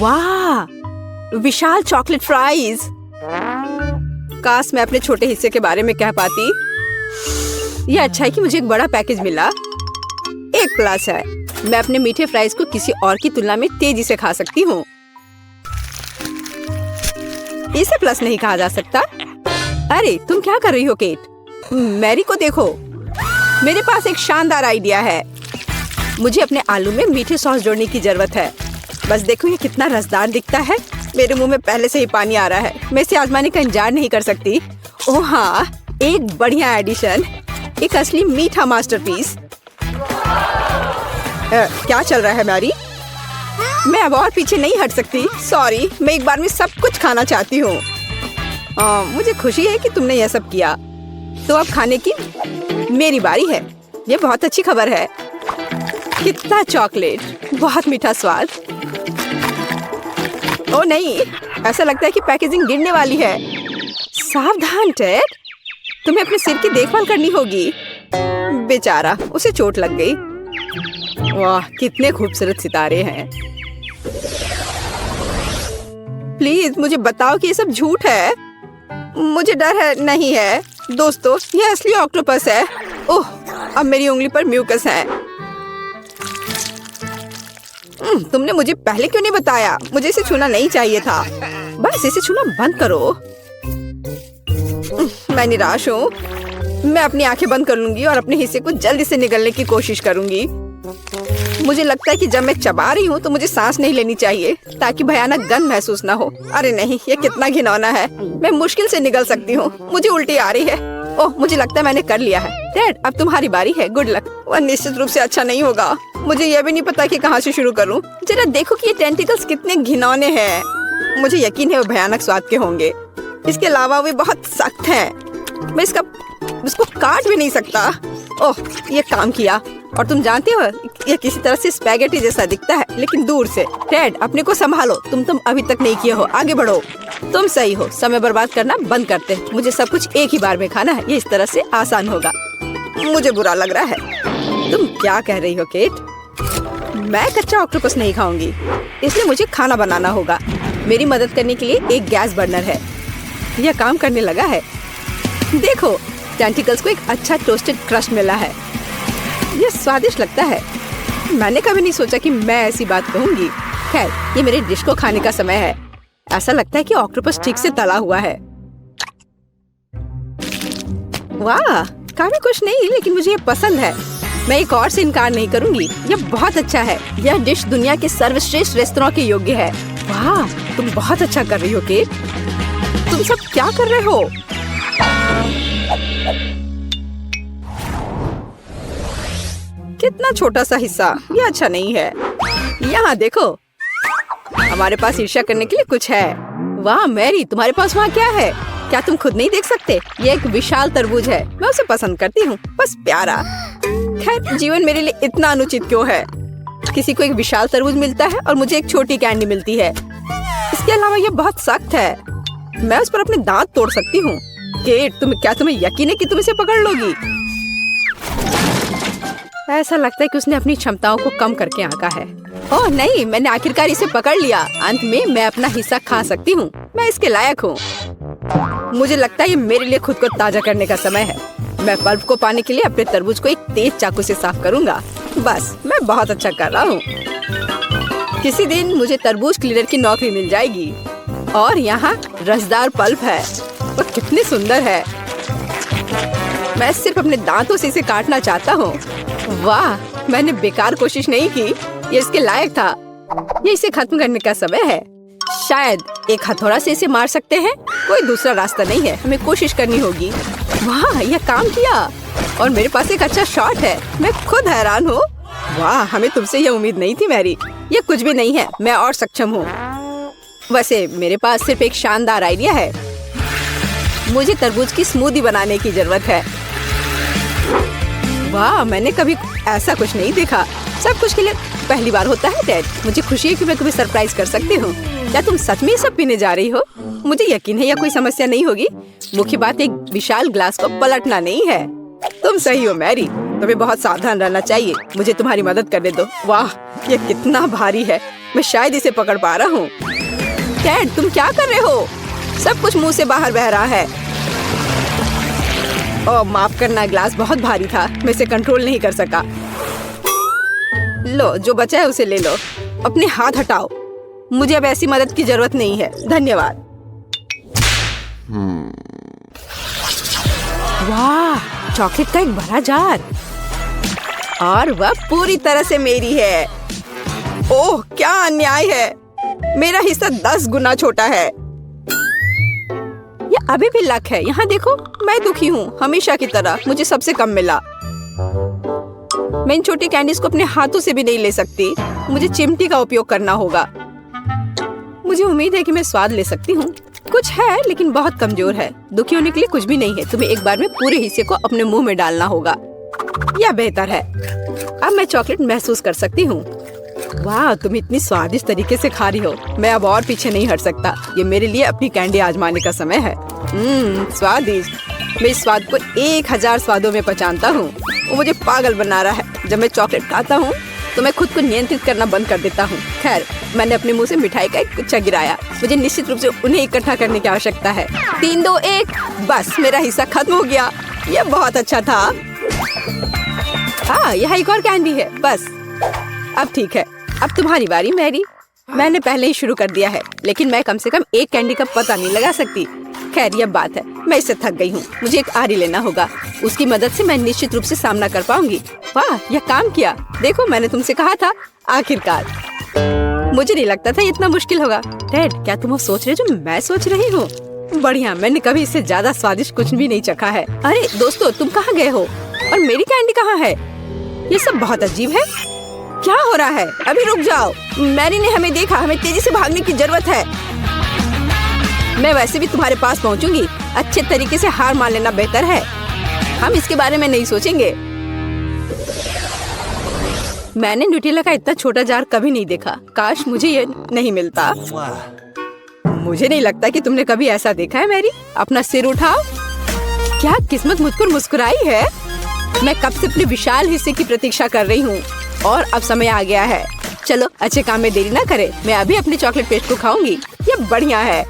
वाह, विशाल chocolate fries. काश मैं अपने छोटे हिस्से के बारे में कह पाती। यह अच्छा है कि मुझे एक बड़ा पैकेज मिला। एक प्लस है, मैं अपने मीठे फ्राइज को किसी और की तुलना में तेजी से खा सकती हूँ। इसे प्लस नहीं कहा जा सकता। अरे तुम क्या कर रही हो केट? मैरी को देखो, मेरे पास एक शानदार आइडिया है। मुझे अपने आलू में मीठे सॉस जोड़ने की जरूरत है। बस देखो ये कितना रसदार दिखता है। मेरे मुंह में पहले से ही पानी आ रहा है। मैं इसे आजमाने का इंतजार नहीं कर सकती। ओह हाँ, एक बढ़िया एडिशन, एक असली मीठा मास्टरपीस। क्या चल रहा है मैरी? मैं अब और पीछे नहीं हट सकती। सॉरी, मैं एक बार में सब कुछ खाना चाहती हूँ। मुझे खुशी है कि तुमने यह सब किया। तो अब खाने की मेरी बारी है। ये बहुत अच्छी खबर है। कितना चॉकलेट, बहुत मीठा स्वाद। ओ नहीं, ऐसा लगता है कि पैकेजिंग गिरने वाली है। सावधान टेड, तुम्हें अपने सिर की देखभाल करनी होगी। बेचारा, उसे चोट लग गई। वाह, कितने खूबसूरत सितारे हैं। प्लीज मुझे बताओ कि ये सब झूठ है। मुझे डर है। नहीं है दोस्तों, यह असली ऑक्टोपस है। ओह, अब मेरी उंगली पर म्यूकस है। तुमने मुझे पहले क्यों नहीं बताया? मुझे इसे छूना नहीं चाहिए था। बस इसे छूना बंद करो। मैं निराश हूँ। मैं अपनी आंखें बंद कर लूंगी और अपने हिस्से को जल्दी से निगलने की कोशिश करूंगी। मुझे लगता है कि जब मैं चबा रही हूँ तो मुझे सांस नहीं लेनी चाहिए ताकि भयानक गंध महसूस ना हो। अरे नहीं, ये कितना घिनौना है। मैं मुश्किल से निगल सकती हूँ। मुझे उल्टी आ रही है। ओह, मुझे लगता है मैंने कर लिया है। डैड, अब तुम्हारी बारी है। Good luck. वह निश्चित रूप से अच्छा नहीं होगा। मुझे यह भी नहीं पता कि कहाँ से शुरू करूँ। जरा देखो कि ये टेंटिकल्स कितने घिनौने हैं। मुझे यकीन है वो भयानक स्वाद के होंगे। इसके अलावा वे बहुत सख्त हैं। मैं इसको काट भी नहीं सकता। ओह, ये काम किया। और तुम जानते हो, ये किसी तरह से स्पैगेटी जैसा दिखता है, लेकिन दूर से। डैड, अपने को संभालो। तुम अभी तक नहीं किए हो। आगे बढ़ो। तुम सही हो। समय बर्बाद करना बंद करते। मुझे सब कुछ एक ही बार में खाना है। ये इस तरह से आसान होगा। मुझे बुरा लग रहा है। तुम क्या कह रही हो केट? मैं कच्चा ऑक्टोपस नहीं खाऊंगी, इसलिए मुझे खाना बनाना होगा। मेरी मदद करने के लिए एक गैस बर्नर है। यह काम करने लगा है। देखो, टेंटिकल्स को एक अच्छा टोस्टेड क्रस्ट मिला है। यह स्वादिष्ट लगता है। मैंने कभी नहीं सोचा कि मैं ऐसी बात कहूंगी। खैर, ये मेरे डिश को खाने का समय है। ऐसा लगता है कि ऑक्टोपस ठीक से तला हुआ है। वाह, काफी कुछ नहीं, लेकिन मुझे ये पसंद है। मैं एक और से इनकार नहीं करूंगी। यह बहुत अच्छा है। यह डिश दुनिया के सर्वश्रेष्ठ रेस्तरां के योग्य है। वाह, तुम बहुत अच्छा कर रही हो केट। तुम सब क्या कर रहे हो? कितना छोटा सा हिस्सा। यह अच्छा नहीं है। यहाँ देखो, हमारे पास ईर्ष्या करने के लिए कुछ है। वाह मैरी, तुम्हारे पास वहाँ क्या है? क्या तुम खुद नहीं देख सकते? ये एक विशाल तरबूज है। मैं उसे पसंद करती हूँ। बस प्यारा। खैर, जीवन मेरे लिए इतना अनुचित क्यों है? किसी को एक विशाल तरबूज मिलता है और मुझे एक छोटी कैंडी मिलती है। इसके अलावा ये बहुत सख्त है। मैं उस पर अपने दांत तोड़ सकती हूँ। केट, तुम्हें यकीन है कि तुम इसे पकड़ लोगी? ऐसा लगता है कि उसने अपनी क्षमताओं को कम करके आंका है। ओह नहीं, मैंने आखिरकार इसे पकड़ लिया। अंत में मैं अपना हिस्सा खा सकती हूँ। मैं इसके लायक हूँ। मुझे लगता है ये मेरे लिए खुद को ताजा करने का समय है। मैं पल्प को पाने के लिए अपने तरबूज को एक तेज चाकू से साफ करूँगा। बस, मैं बहुत अच्छा कर रहा हूँ। किसी दिन मुझे तरबूज क्लीनर की नौकरी मिल जाएगी। और यहाँ रसदार पल्प है। वो कितनी सुंदर है। मैं सिर्फ अपने दांतों से इसे काटना चाहता हूँ। वाह, मैंने बेकार कोशिश नहीं की। ये इसके लायक था। ये इसे खत्म करने का समय है। शायद एक हथौड़ा से इसे मार सकते हैं। कोई दूसरा रास्ता नहीं है। हमें कोशिश करनी होगी। वाह, यह काम किया। और मेरे पास एक अच्छा शॉट है। मैं खुद हैरान हूँ। वाह, हमें तुमसे यह उम्मीद नहीं थी मैरी। ये कुछ भी नहीं है। मैं और सक्षम हूँ। वैसे मेरे पास सिर्फ एक शानदार आइडिया है। मुझे तरबूज की स्मूदी बनाने की जरूरत है। वाह, मैंने कभी ऐसा कुछ नहीं देखा। सब कुछ के लिए पहली बार होता है डैड। मुझे खुशी है कि मैं तुम्हें सरप्राइज कर सकती हूँ। क्या तुम सच में ये सब पीने जा रही हो? मुझे यकीन है यह कोई समस्या नहीं होगी। मुख्य बात एक विशाल ग्लास को पलटना नहीं है। तुम सही हो मैरी। तुम्हें बहुत सावधान रहना चाहिए। मुझे तुम्हारी मदद करने दो। वाह, ये कितना भारी है। मैं शायद इसे पकड़ पा रहा हूँ। टेड, तुम क्या कर रहे हो? सब कुछ मुंह से बाहर बह रहा है। ओह, माफ करना, ग्लास बहुत भारी था। मैं इसे कंट्रोल नहीं कर सका। लो, जो बचा है उसे ले लो। अपने हाथ हटाओ। मुझे अब ऐसी मदद की जरूरत नहीं है। धन्यवाद। वाह, चॉकलेट का एक बड़ा जार। और वह पूरी तरह से मेरी है। ओह, क्या अन्याय है। मेरा हिस्सा 10 गुना छोटा है। ये अभी भी लक है। यहाँ देखो, मैं दुखी हूँ। हमेशा की तरह मुझे सबसे कम मिला। मैं इन छोटी कैंडीज को अपने हाथों से भी नहीं ले सकती। मुझे चिमटी का उपयोग करना होगा। मुझे उम्मीद है कि मैं स्वाद ले सकती हूँ। कुछ है लेकिन बहुत कमजोर है। दुखी होने के लिए कुछ भी नहीं है। तुम्हें एक बार में पूरे हिस्से को अपने मुंह में डालना होगा। यह बेहतर है। अब मैं चॉकलेट महसूस कर सकती हूँ। वाह, तुम इतनी स्वादिष्ट तरीके से खा रही हो। मैं अब और पीछे नहीं हट सकता। ये मेरे लिए अपनी कैंडी आजमाने का समय है। स्वादिष्ट। मैं इस स्वाद को 1000 स्वादों में पहचानता हूँ। वो मुझे पागल बना रहा है। जब मैं चॉकलेट खाता हूँ तो मैं खुद को नियंत्रित करना बंद कर देता हूँ। खैर, मैंने अपने मुंह से मिठाई का एक गुच्छा गिराया। मुझे निश्चित रूप से उन्हें इकट्ठा करने की आवश्यकता है। 3, 2, 1। बस, मेरा हिस्सा खत्म हो गया। यह बहुत अच्छा था। हाँ, यहाँ एक और कैंडी है। बस, अब ठीक है। अब तुम्हारी बारी, मैरी। मैंने पहले ही शुरू कर दिया है, लेकिन मैं कम से कम एक कैंडी का पता नहीं लगा सकती। खैर, यह बात है। मैं इससे थक गई हूँ। मुझे एक आरी लेना होगा। उसकी मदद से मैं निश्चित रूप से सामना कर पाऊंगी। वाह, यह काम किया। देखो, मैंने तुमसे कहा था। आखिरकार। मुझे नहीं लगता था इतना मुश्किल होगा। टेड, क्या तुम वो सोच रहे जो मैं सोच रही हूँ? बढ़िया, मैंने कभी इससे ज्यादा स्वादिष्ट कुछ भी नहीं चखा है। अरे दोस्तों, तुम कहाँ गए हो? और मेरी कैंडी कहाँ है? ये सब बहुत अजीब है। क्या हो रहा है? अभी रुक जाओ। मैरी ने हमें देखा। हमें तेजी से भागने की जरूरत है। मैं वैसे भी तुम्हारे पास पहुंचूंगी। अच्छे तरीके से हार मान लेना बेहतर है। हम इसके बारे में नहीं सोचेंगे। मैंने न्यूटेला का इतना छोटा जार कभी नहीं देखा। काश मुझे ये नहीं मिलता। मुझे नहीं लगता कि तुमने कभी ऐसा देखा है। मैरी, अपना सिर उठाओ। क्या किस्मत मुझ पर मुस्कुराई है। मैं कब से अपने विशाल हिस्से की प्रतीक्षा कर रही हूँ और अब समय आ गया है। चलो, अच्छे काम में देरी ना करें। मैं अभी अपने चॉकलेट पेस्ट को खाऊंगी। ये बढ़िया है।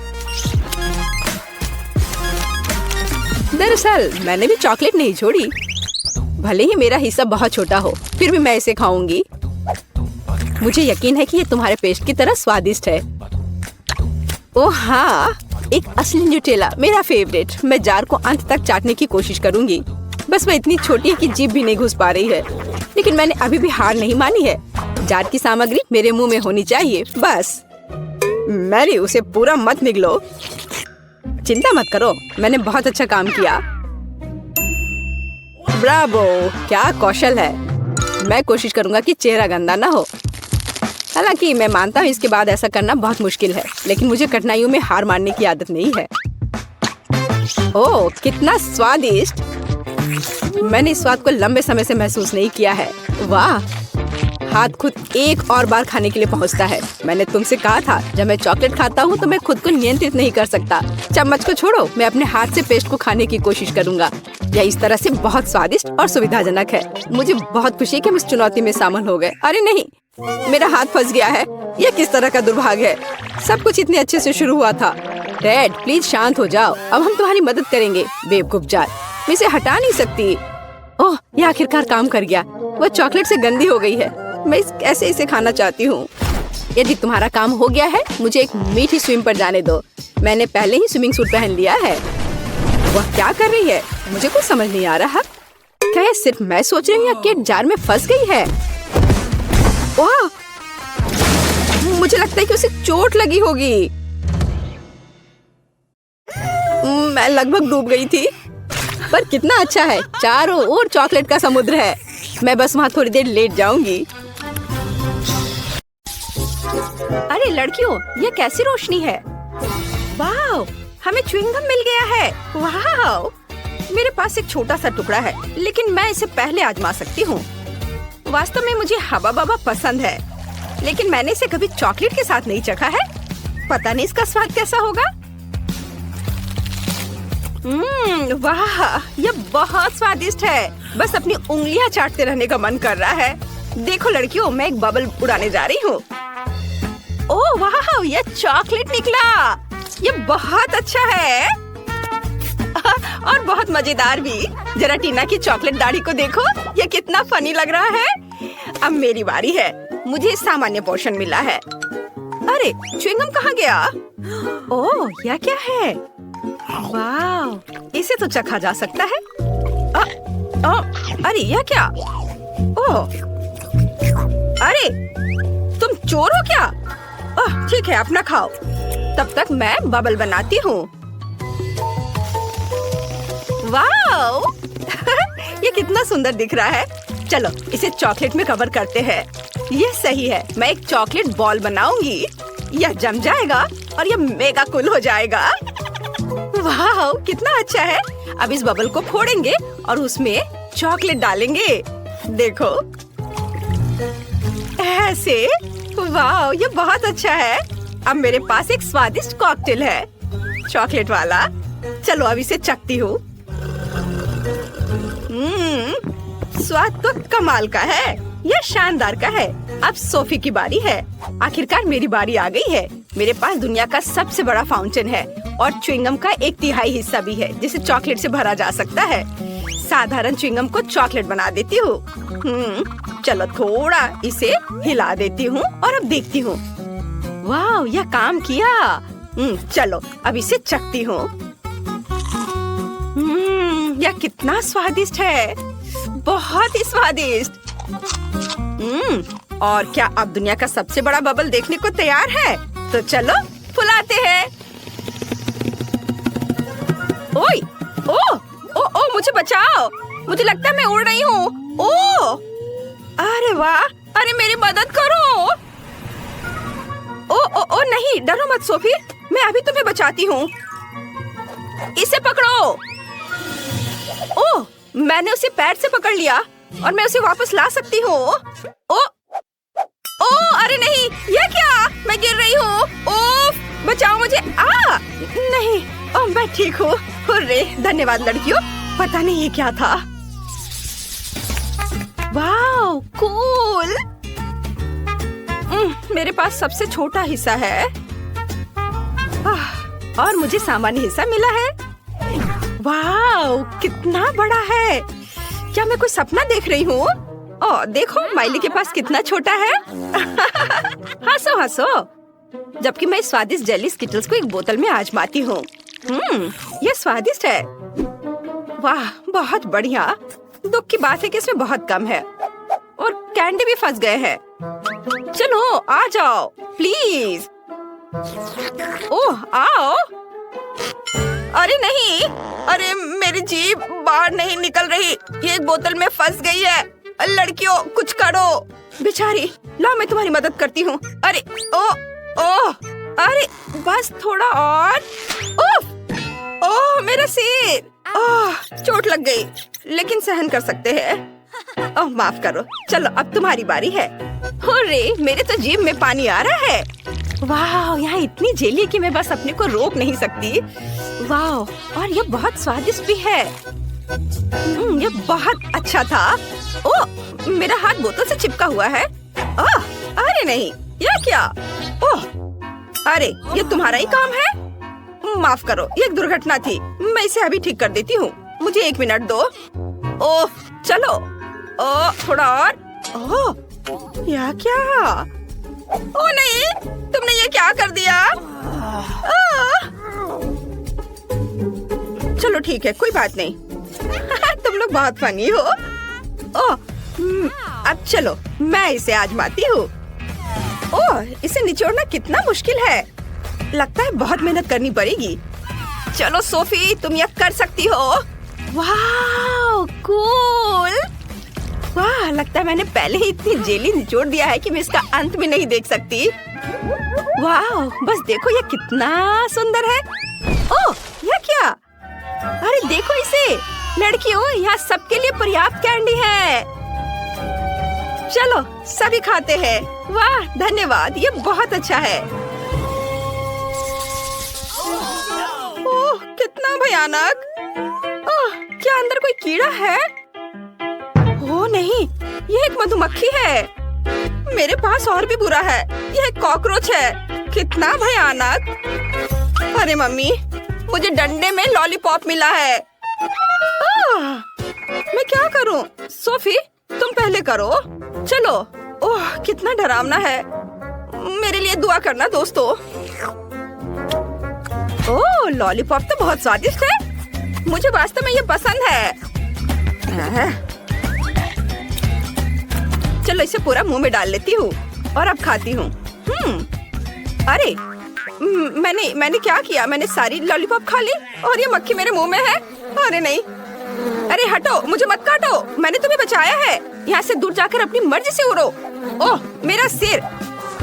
दरअसल मैंने भी चॉकलेट नहीं छोड़ी। भले ही मेरा हिस्सा बहुत छोटा हो, फिर भी मैं इसे खाऊंगी। मुझे यकीन है कि ये तुम्हारे पेस्ट की तरह स्वादिष्ट है। ओह हाँ, एक असली न्यूटेला, मेरा फेवरेट। मैं जार को अंत तक चाटने की कोशिश करूंगी। बस वह इतनी छोटी है कि जीभ भी नहीं घुस पा रही है। लेकिन मैंने अभी भी हार नहीं मानी है। जार की सामग्री मेरे मुंह में होनी चाहिए। बस। मैरी, उसे पूरा मत निगलो। चिंता मत करो, मैंने बहुत अच्छा काम किया। ब्रावो, क्या कौशल है। मैं कोशिश करूंगा कि चेहरा गंदा ना हो। हालांकि मैं मानता हूँ इसके बाद ऐसा करना बहुत मुश्किल है, लेकिन मुझे कठिनाइयों में हार मानने की आदत नहीं है। ओह, कितना स्वादिष्ट। मैंने इस स्वाद को लंबे समय से महसूस नहीं किया है। वाह, हाथ खुद एक और बार खाने के लिए पहुंचता है। मैंने तुमसे कहा था, जब मैं चॉकलेट खाता हूँ तो मैं खुद को नियंत्रित नहीं कर सकता। चम्मच को छोड़ो, मैं अपने हाथ से पेस्ट को खाने की कोशिश करूंगा। यह इस तरह से बहुत स्वादिष्ट और सुविधाजनक है। मुझे बहुत खुशी है कि हम इस चुनौती में शामिल हो गए। अरे नहीं, मेरा हाथ फंस गया है। यह किस तरह का दुर्भाग्य है। सब कुछ इतने अच्छे से शुरू हुआ था। टेड, प्लीज शांत हो जाओ। अब हम तुम्हारी मदद करेंगे। बेवकूफ जार, मैं इसे हटा नहीं सकती। ओह, यह आखिरकार काम कर गया। वह चॉकलेट से गंदी हो गई है। मैं कैसे इसे खाना चाहती हूँ। यदि तुम्हारा काम हो गया है, मुझे एक मीठी स्विम पर जाने दो। मैंने पहले ही स्विमिंग सूट पहन लिया है। वह क्या कर रही है? मुझे कुछ समझ नहीं आ रहा। क्या ये सिर्फ मैं सोच रही हूँ या केट जार में फंस गई है? वाह, मुझे लगता है कि उसे चोट लगी होगी। मैं लगभग डूब गई थी। पर कितना अच्छा है, चारों ओर चॉकलेट का समुद्र है। मैं बस वहाँ थोड़ी देर लेट जाऊंगी। अरे लड़कियों, ये कैसी रोशनी है। वाह, हमें च्युइंगम मिल गया है। वाह, मेरे पास एक छोटा सा टुकड़ा है, लेकिन मैं इसे पहले आजमा सकती हूँ। वास्तव में मुझे हवा बाबा पसंद है, लेकिन मैंने इसे कभी चॉकलेट के साथ नहीं चखा है। पता नहीं इसका स्वाद कैसा होगा। वाह, यह बहुत स्वादिष्ट है। बस अपनी उंगलियां चाटते रहने का मन कर रहा है। देखो लड़कियों, मैं एक बबल उड़ाने जा रही हूँ। ओह वाह, ये चॉकलेट निकला। ये बहुत अच्छा है और बहुत मजेदार भी। जरा टीना की चॉकलेट दाढ़ी को देखो, ये कितना फनी लग रहा है। अब मेरी बारी है। मुझे सामान्य पोर्शन मिला है। अरे च्युइंगम कहाँ गया? ओह, यह क्या है? वाह, इसे तो चखा जा सकता है। अरे यह क्या? ओह, अरे तुम चोर हो क्या? ठीक है, अपना खाओ। तब तक मैं बबल बनाती हूँ। वाह ये कितना सुंदर दिख रहा है। चलो इसे चॉकलेट में कवर करते हैं। ये सही है। मैं एक चॉकलेट बॉल बनाऊंगी। यह जम जाएगा और यह मेगा कूल हो जाएगा। वाह कितना अच्छा है। अब इस बबल को फोड़ेंगे और उसमें चॉकलेट डालेंगे। देखो ऐसे। वाह ये बहुत अच्छा है। अब मेरे पास एक स्वादिष्ट कॉकटेल है, चॉकलेट वाला। चलो अब इसे चखती हूँ। स्वाद तो कमाल का है। यह शानदार का है। अब सोफी की बारी है। आखिरकार मेरी बारी आ गई है। मेरे पास दुनिया का सबसे बड़ा फाउंटेन है और च्युइंगम का 1/3 हिस्सा भी है, जिसे चॉकलेट से भरा जा सकता है। साधारण च्युइंगम को चॉकलेट बना देती हूँ। चलो थोड़ा इसे हिला देती हूँ और अब देखती हूँ। वाह यह काम किया। चलो अब इसे चखती हूँ। यह कितना स्वादिष्ट है, बहुत ही स्वादिष्ट। और क्या अब दुनिया का सबसे बड़ा बबल देखने को तैयार है? तो चलो फुलाते हैं। ओए, ओ, मुझे बचाओ। मुझे लगता है मैं उड़ रही हूँ। ओ, अरे वाह, अरे मेरी मदद करो। ओ नहीं, डरो मत सोफी, मैं अभी तुम्हें बचाती हूँ। इसे पकड़ो। ओह, मैंने उसे पैर से पकड़ लिया और मैं उसे वापस ला सकती हूँ। ओ, अरे नहीं, यह क्या? मैं गिर रही हूँ। ओह, बचाओ मुझे। नहीं, मैं ठीक हूँ। हुर्रे, धन्यवाद लड़कियों। पता नहीं ये क्या था। वाह, कूल। मेरे पास सबसे छोटा हिस्सा है और मुझे सामान्य हिस्सा मिला है। वाह, कितना बड़ा है। क्या मैं कोई सपना देख रही हूँ? देखो माइली के पास कितना छोटा है। हंसो हंसो। जबकि मैं स्वादिष्ट जेली स्किटल्स को एक बोतल में आजमाती हूँ। यह स्वादिष्ट है। वाह, बहुत बढ़िया। दुख की बात है कि इसमें बहुत कम है और कैंडी भी फंस गए हैं। चलो आ जाओ प्लीज। ओह आओ। अरे नहीं, अरे मेरी जीभ बाहर नहीं निकल रही। ये एक बोतल में फंस गई है। लड़कियों कुछ करो। बेचारी, लाओ मैं तुम्हारी मदद करती हूँ। अरे अरे बस थोड़ा और। ओह मेरा सिर। चोट लग गई, लेकिन सहन कर सकते हैं। माफ करो। चलो अब तुम्हारी बारी है। हुर्रे, मेरे तो जीभ में पानी आ रहा है। वाह, यहाँ इतनी जेली कि मैं बस अपने को रोक नहीं सकती। वाह, और ये बहुत स्वादिष्ट भी है। ये बहुत अच्छा था। ओह, मेरा हाथ बोतल से चिपका हुआ है। अरे नहीं, यह क्या? ओह, अरे ये तुम्हारा ही काम है। माफ करो, ये एक दुर्घटना थी। मैं इसे अभी ठीक कर देती हूँ। मुझे 1 मिनट दो। ओह चलो। थोड़ा और। यह क्या? ओ नहीं, तुमने ये क्या कर दिया? चलो ठीक है, कोई बात नहीं। तुम लोग बहुत फनी हो। अब चलो मैं इसे आजमाती हूँ। इसे निचोड़ना कितना मुश्किल है। लगता है बहुत मेहनत करनी पड़ेगी। चलो सोफी, तुम यह कर सकती हो। वाह कूल। वाह, लगता है मैंने पहले ही इतनी जेली निचोड़ दिया है कि मैं इसका अंत भी नहीं देख सकती। वाह, बस देखो ये कितना सुंदर है। ओह, यह क्या? अरे देखो इसे। लड़कियों, यहाँ सबके लिए पर्याप्त कैंडी है। चलो सभी खाते हैं। वाह धन्यवाद, ये बहुत अच्छा है। ओह कितना भयानक। क्या अंदर कोई कीड़ा है? ओ नहीं, ये एक मधुमक्खी है। मेरे पास और भी बुरा है, यह एक कॉकरोच है। कितना भयानक। अरे मम्मी, मुझे डंडे में लॉलीपॉप मिला है। मैं क्या करूं? सोफी, तुम पहले करो। चलो। ओह, कितना डरावना है। मेरे लिए दुआ करना दोस्तों। ओह, लॉलीपॉप तो बहुत स्वादिष्ट है। मुझे वास्तव में ये पसंद है। चलो इसे पूरा मुंह में डाल लेती हूँ और अब खाती हूँ। अरे मैंने क्या किया? मैंने सारी लॉलीपॉप खा ली और ये मक्खी मेरे मुंह में है। अरे नहीं, अरे हटो, मुझे मत काटो। मैंने तुम्हें बचाया है। यहाँ से दूर जाकर अपनी मर्जी से उड़ो। ओह, मेरा सिर,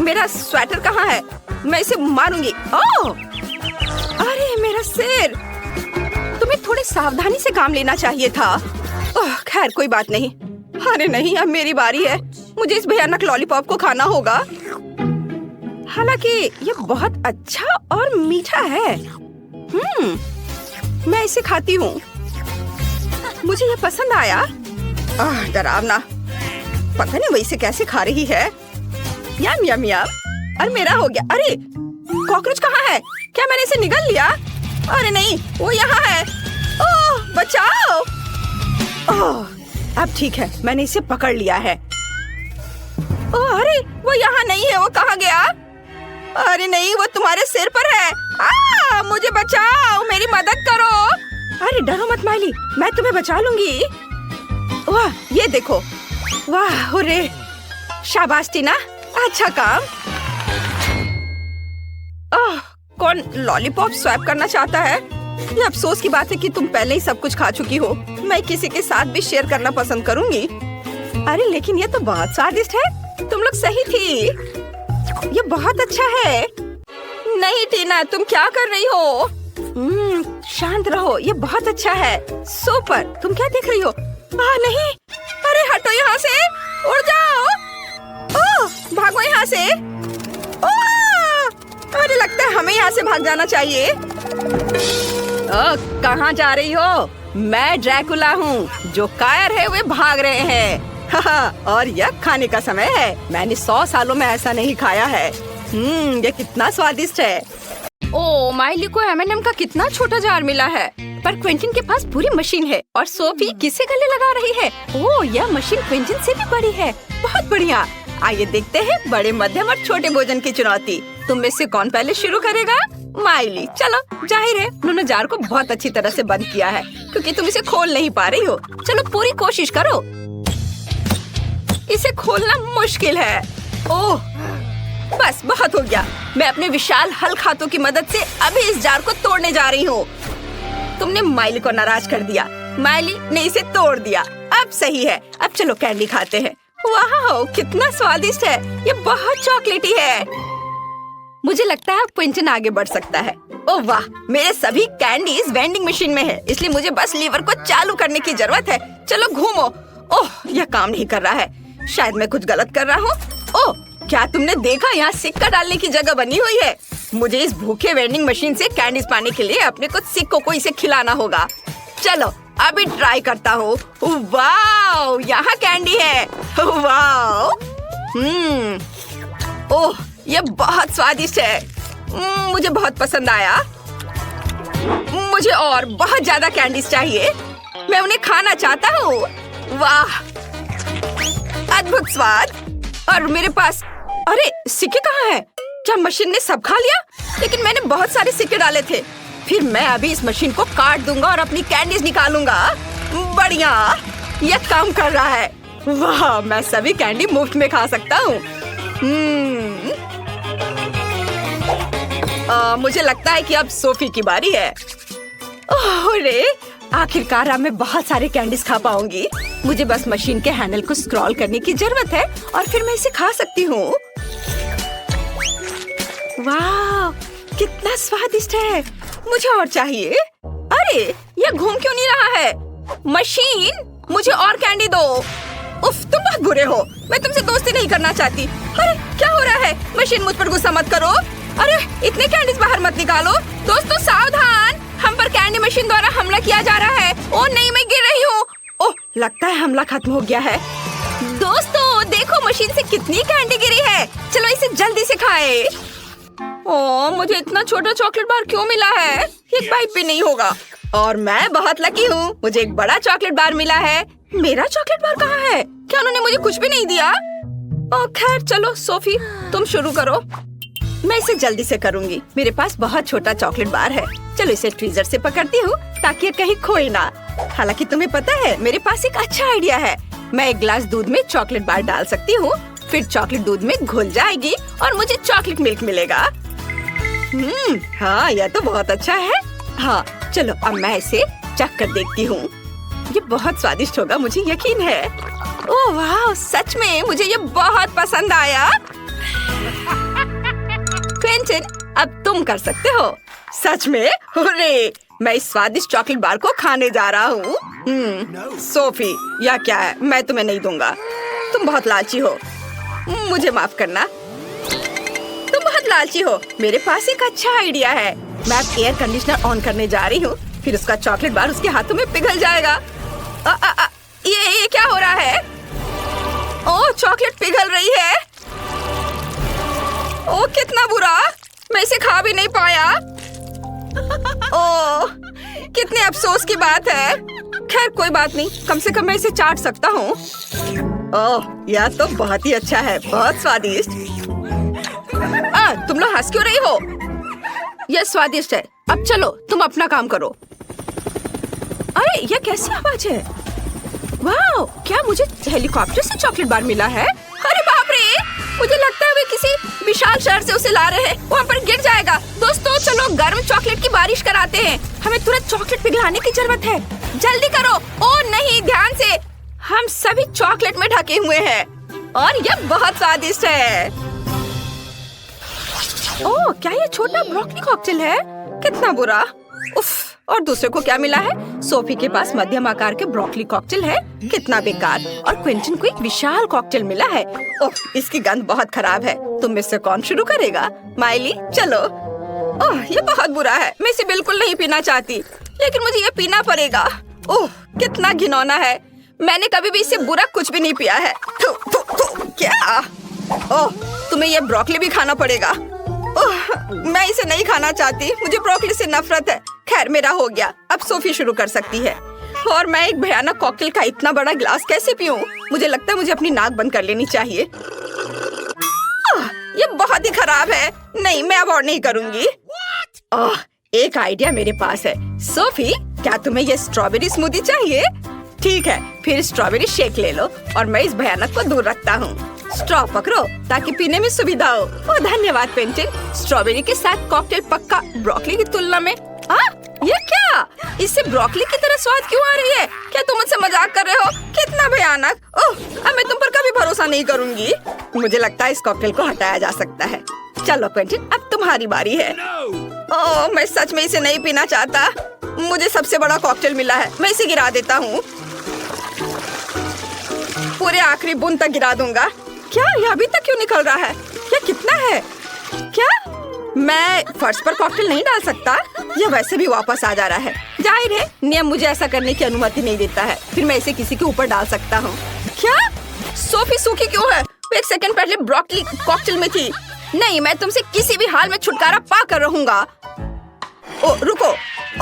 मेरा स्वेटर कहाँ है? मैं इसे मारूंगी। ओह, अरे मेरा सिर। तुम्हें थोड़ी सावधानी से काम लेना चाहिए था। ओह, खैर कोई बात नहीं। अरे नहीं, अब मेरी बारी है। मुझे इस भयानक लॉलीपॉप को खाना होगा। हालांकि ये बहुत अच्छा और मीठा है। मैं इसे खाती हूँ। मुझे ये पसंद आया। डरावना। पता नहीं वो इसे कैसे खा रही है। यम यम यम। अरे मेरा हो गया। अरे कॉकरोच कहाँ है? क्या मैंने इसे निगल लिया? अरे नहीं, वो यहाँ है। ओह, बचाओ। ओह, अब ठीक है, मैंने इसे पकड़ लिया है। ओह, अरे वो यहाँ नहीं है। वो कहाँ गया? अरे नहीं, वो तुम्हारे सिर पर है। मुझे बचाओ, मेरी मदद करो। अरे डरो मत माइली, मैं तुम्हें बचा लूंगी। वाह, ये देखो। वाह, हुर्रे। शाबाश टीना, अच्छा काम। कौन लॉलीपॉप स्वैप करना चाहता है? ये अफसोस की बात है कि तुम पहले ही सब कुछ खा चुकी हो। मैं किसी के साथ भी शेयर करना पसंद करूंगी। अरे लेकिन ये तो बहुत स्वादिष्ट है। तुम लोग सही थी। ये बहुत अच्छा है। नहीं टीना, तुम क्या कर रही हो? शांत रहो, ये बहुत अच्छा है। सुपर। तुम क्या देख रही हो? नहीं, अरे हटो यहाँ से। उड़ जाओ। ओह, भागो यहाँ से। अरे लगता है हमें यहाँ से भाग जाना चाहिए। कहाँ जा रही हो? मैं ड्रैकुला हूँ। जो कायर है वे भाग रहे हैं। और यह खाने का समय है। मैंने 100 सालों में ऐसा नहीं खाया है। ये कितना स्वादिष्ट है। ओ, माइली को M&M का कितना छोटा जार मिला है, पर क्विंटन के पास पूरी मशीन है और सोफी किसे गले लगा रही है। ओ, यह मशीन क्विंटन से भी बड़ी है। बहुत बढ़िया। आइए देखते हैं बड़े, मध्यम और छोटे भोजन की चुनौती। तुम में से कौन पहले शुरू करेगा? माइली। चलो, जाहिर है उन्होंने जार को बहुत अच्छी तरह से बंद किया है क्योंकि तुम इसे खोल नहीं पा रही हो। चलो पूरी कोशिश करो। इसे खोलना मुश्किल है। ओह, बस बहुत हो गया। मैं अपने विशाल हल्क हाथों की मदद से अभी इस जार को तोड़ने जा रही हूँ। तुमने माइली को नाराज कर दिया। माइली ने इसे तोड़ दिया। अब सही है। अब चलो कैंडी खाते हैं। वाह, कितना स्वादिष्ट है। ये बहुत चॉकलेटी है। मुझे लगता है क्विंटन आगे बढ़ सकता है। ओह वाह, मेरे सभी कैंडीज वेंडिंग मशीन में है, इसलिए मुझे बस लीवर को चालू करने की जरूरत है। चलो घूमो। ओह, यह काम नहीं कर रहा है। शायद मैं कुछ गलत कर रहा हूँ। ओह, क्या तुमने देखा? यहाँ सिक्का डालने की जगह बनी हुई है। मुझे इस भूखे वेंडिंग मशीन से कैंडीज पाने के लिए अपने कुछ सिक्कों को इसे खिलाना होगा। चलो अभी ट्राई करता हूँ। वाह, यहाँ कैंडी है। वाह। ओह, ये बहुत स्वादिष्ट है। मुझे बहुत पसंद आया। मुझे और बहुत ज्यादा कैंडीज चाहिए। मैं उन्हें खाना चाहता हूँ। वाह, अद्भुत स्वाद। और मेरे पास, अरे सिक्के कहाँ हैं? क्या मशीन ने सब खा लिया? लेकिन मैंने बहुत सारे सिक्के डाले थे। फिर मैं अभी इस मशीन को काट दूंगा और अपनी कैंडीज निकालूंगा। बढ़िया, यह काम कर रहा है। वाह, मैं सभी कैंडी मुफ्त में खा सकता हूँ। मुझे लगता है कि अब सोफी की बारी है। अरे आखिरकार अब मैं बहुत सारे कैंडीज खा पाऊंगी। मुझे बस मशीन के हैंडल को स्क्रॉल करने की जरूरत है और फिर मैं इसे खा सकती हूँ। वाह, कितना स्वादिष्ट है। मुझे और चाहिए। अरे यह घूम क्यों नहीं रहा है? मशीन, मुझे और कैंडी दो। उफ, तुम बहुत बुरे हो। मैं तुमसे दोस्ती नहीं करना चाहती। अरे क्या हो रहा है? मशीन, मुझ पर गुस्सा मत करो। अरे इतने कैंडीज बाहर मत निकालो। दोस्तों सावधान। हम पर कैंडी मशीन द्वारा हमला किया जा रहा है। ओह नहीं, मैं गिर रही हूँ। ओह लगता है हमला खत्म हो गया है। दोस्तों देखो मशीन से कितनी कैंडी गिरी है। चलो इसे जल्दी से खाए। ओह मुझे इतना छोटा चॉकलेट बार क्यों मिला है? एक बाइट भी नहीं होगा। और मैं बहुत लकी हूँ, मुझे एक बड़ा चॉकलेट बार मिला है। मेरा चॉकलेट बार कहाँ है? क्या उन्होंने मुझे कुछ भी नहीं दिया? ओह खैर चलो सोफी तुम शुरू करो। मैं इसे जल्दी से करूंगी। मेरे पास बहुत छोटा चॉकलेट बार है। चलो इसे ट्वीजर से पकड़ती हूँ ताकि ये कहीं खोए ना। हालांकि तुम्हें पता है मेरे पास एक अच्छा आइडिया है। मैं एक गिलास दूध में चॉकलेट बार डाल सकती हूँ, फिर चॉकलेट दूध में घुल जाएगी और मुझे चॉकलेट मिल्क मिलेगा। हाँ यह तो बहुत अच्छा है। हाँ चलो अब मैं इसे चख कर देखती हूँ। ये बहुत स्वादिष्ट होगा, मुझे यकीन है। ओह वाह सच में मुझे ये बहुत पसंद आया। क्विंटन अब तुम कर सकते हो। सच में? हुर्रे! मैं इस स्वादिष्ट चॉकलेट बार को खाने जा रहा हूँ। सोफी या क्या है, मैं तुम्हें नहीं दूंगा। तुम बहुत लालची हो। मुझे माफ करना। तुम बहुत लालची हो। मेरे पास एक अच्छा आइडिया है। मैं अब एयर कंडीशनर ऑन करने जा रही हूँ, फिर उसका चॉकलेट बार उसके हाथों में पिघल जाएगा। ये क्या हो रहा है? ओह चॉकलेट पिघल रही है। ओह कितना बुरा, मैं इसे खा भी नहीं पाया। ओह कितने अफसोस की बात है। खैर कोई बात नहीं, कम से कम मैं इसे चाट सकता हूँ। ओह यह तो बहुत ही अच्छा है, बहुत स्वादिष्ट। तुम लोग हंस क्यों रही हो? यह स्वादिष्ट है। अब चलो तुम अपना काम करो। अरे यह कैसी आवाज है? वाह क्या मुझे हेलीकॉप्टर से चॉकलेट बार मिला है? अरे बाप रे, मुझे लगता है वे किसी विशाल शहर से उसे ला रहे हैं। वहाँ पर गिर जाएगा। दोस्तों चलो गर्म चॉकलेट की बारिश कराते हैं। हमें तुरंत चॉकलेट पिघलाने की जरूरत है। जल्दी करो। ओह नहीं ध्यान से, हम सभी चॉकलेट में ढके हुए हैं और यह बहुत स्वादिष्ट है। ओह क्या ये छोटा ब्रोकली कॉकटेल है? कितना बुरा। उफ, और दूसरे को क्या मिला है? सोफी के पास मध्यम आकार के ब्रोकली कॉकटेल है। कितना बेकार। और क्विंटन को एक विशाल कॉकटेल मिला है। ओह इसकी गंध बहुत खराब है। तुम में से कौन शुरू करेगा? माइली चलो। ओह ये बहुत बुरा है, मैं इसे बिल्कुल नहीं पीना चाहती, लेकिन मुझे ये पीना पड़ेगा। ओह कितना घिनौना है। मैंने कभी भी इससे बुरा कुछ भी नहीं पिया है। थू, थू, थू, क्या? ओह तुम्हें ये ब्रोकली भी खाना पड़ेगा। मैं इसे नहीं खाना चाहती, मुझे ब्रोकली से नफरत है। खैर मेरा हो गया, अब सोफी शुरू कर सकती है। और मैं एक भयानक कॉकटेल का इतना बड़ा ग्लास कैसे पीऊं? मुझे लगता है मुझे अपनी नाक बंद कर लेनी चाहिए। ये बहुत ही खराब है। नहीं मैं अब और नहीं करूंगी। एक आइडिया मेरे पास है। सोफी क्या तुम्हें ये स्ट्रॉबेरी स्मूदी चाहिए? ठीक है फिर स्ट्रॉबेरी शेक ले लो और मैं इस भयानक को दूर रखता हूँ। स्ट्रॉ पकड़ो ताकि पीने में सुविधा हो। ओह धन्यवाद पेंटिन। स्ट्रॉबेरी के साथ कॉकटेल पक्का ब्रोकली की तुलना में। ये क्या? इससे ब्रोकली की तरह स्वाद क्यों आ रही है? क्या तुम मुझसे मजाक कर रहे हो? कितना भयानक। ओह अब मैं तुम पर कभी भरोसा नहीं करूंगी। मुझे लगता है इस कॉकटेल को हटाया जा सकता है। चलो पेंटिन अब तुम्हारी बारी है। ओह मैं सच में इसे नहीं पीना चाहता। मुझे सबसे बड़ा कॉकटेल मिला है, मैं इसे गिरा देता हूँ। पूरे आखिरी बूंद तक गिरा दूंगा। क्या ये अभी तक क्यों निकल रहा है? ये कितना है? क्या मैं फर्श पर कॉकटेल नहीं डाल सकता? ये वैसे भी वापस आ जा रहा है। जाहिर है नियम मुझे ऐसा करने की अनुमति नहीं देता है। फिर मैं इसे किसी के ऊपर डाल सकता हूँ। क्या सोफी सूखी क्यों है? वो एक सेकंड पहले ब्रोकली कॉकटेल में थी। नहीं मैं तुमसे किसी भी हाल में छुटकारा पा कर रहूंगा। ओ रुको।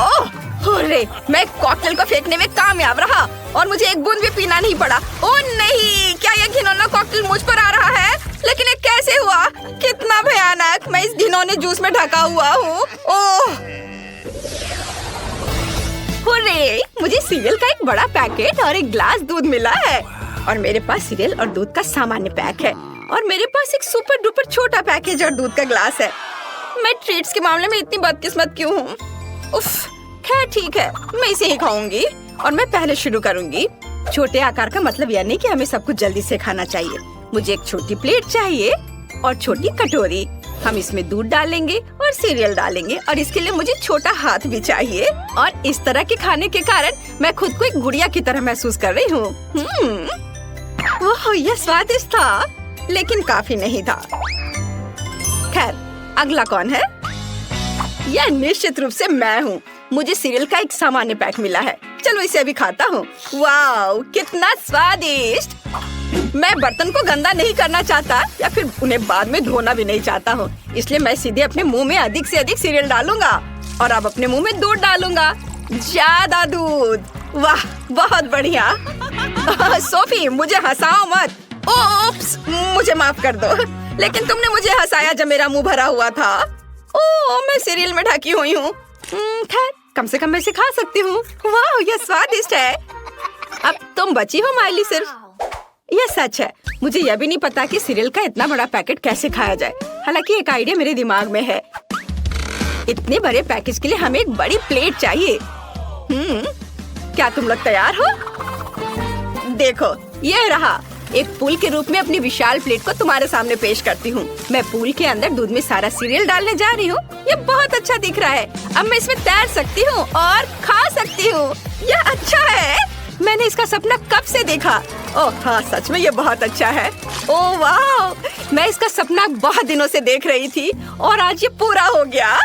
ओह अरे मैं कॉकटेल को फेंकने में कामयाब रहा और मुझे एक बूंद भी पीना नहीं पड़ा। ओह नहीं, क्या ये घिनौना कॉकटेल मुझ पर आ रहा है? लेकिन ये कैसे हुआ? कितना भयानक। मैं इस घिनौने जूस में ढका हुआ हूँ। ओह हुर्रे, मुझे सीरियल का एक बड़ा पैकेट और एक ग्लास दूध मिला है। और मेरे पास सीरियल और दूध का सामान्य पैक है और मेरे पास एक सुपर डुपर छोटा पैकेज और दूध का ग्लास है। मैं ट्रीट्स के मामले में इतनी बदकिस्मत क्यों हूँ? उफ खैर ठीक है, मैं इसे ही खाऊंगी और मैं पहले शुरू करूंगी। छोटे आकार का मतलब यह नहीं कि हमें सब कुछ जल्दी से खाना चाहिए। मुझे एक छोटी प्लेट चाहिए और छोटी कटोरी। हम इसमें दूध डालेंगे और सीरियल डालेंगे और इसके लिए मुझे छोटा हाथ भी चाहिए। और इस तरह के खाने के कारण मैं खुद को एक गुड़िया की तरह महसूस कर रही हूँ। ओह यह स्वादिष्ट था, लेकिन काफी नहीं था। खैर अगला कौन है? यह निश्चित रूप से मैं हूँ। मुझे सीरियल का एक सामान्य पैक मिला है। चलो इसे अभी खाता हूँ। वाओ, कितना स्वादिष्ट। मैं बर्तन को गंदा नहीं करना चाहता या फिर उन्हें बाद में धोना भी नहीं चाहता हूँ, इसलिए मैं सीधे अपने मुंह में अधिक से अधिक सीरियल डालूंगा और अब अपने मुंह में दूध डालूंगा। ज्यादा दूध। वाह, बहुत बढ़िया। सोफी, मुझे हंसाओ मत। ओप्स, मुझे माफ कर दो, लेकिन तुमने मुझे हंसाया जब मेरा मुंह भरा हुआ था। ओह, मैं सीरियल में ढकी हुई हूँ। खैर, कम से कम मैं इसे खा सकती हूँ। वाह, यह स्वादिष्ट है। अब तुम बची हो माइली सिर्फ। यह सच है, मुझे यह भी नहीं पता कि सीरियल का इतना बड़ा पैकेट कैसे खाया जाए। हालांकि एक आइडिया मेरे दिमाग में है। इतने बड़े पैकेज के लिए हमें एक बड़ी प्लेट चाहिए। क्या तुम लोग तैयार हो? देखो, यह रहा। एक पूल के रूप में अपनी विशाल प्लेट को तुम्हारे सामने पेश करती हूँ। मैं पूल के अंदर दूध में सारा सीरियल डालने जा रही हूँ। ये बहुत अच्छा दिख रहा है। अब मैं इसमें तैर सकती हूँ और खा सकती हूँ। यह अच्छा है। मैंने इसका सपना कब से देखा। ओह हाँ, सच में ये बहुत अच्छा है। ओह वाह, मैं इसका सपना बहुत दिनों से देख रही थी और आज ये पूरा हो गया।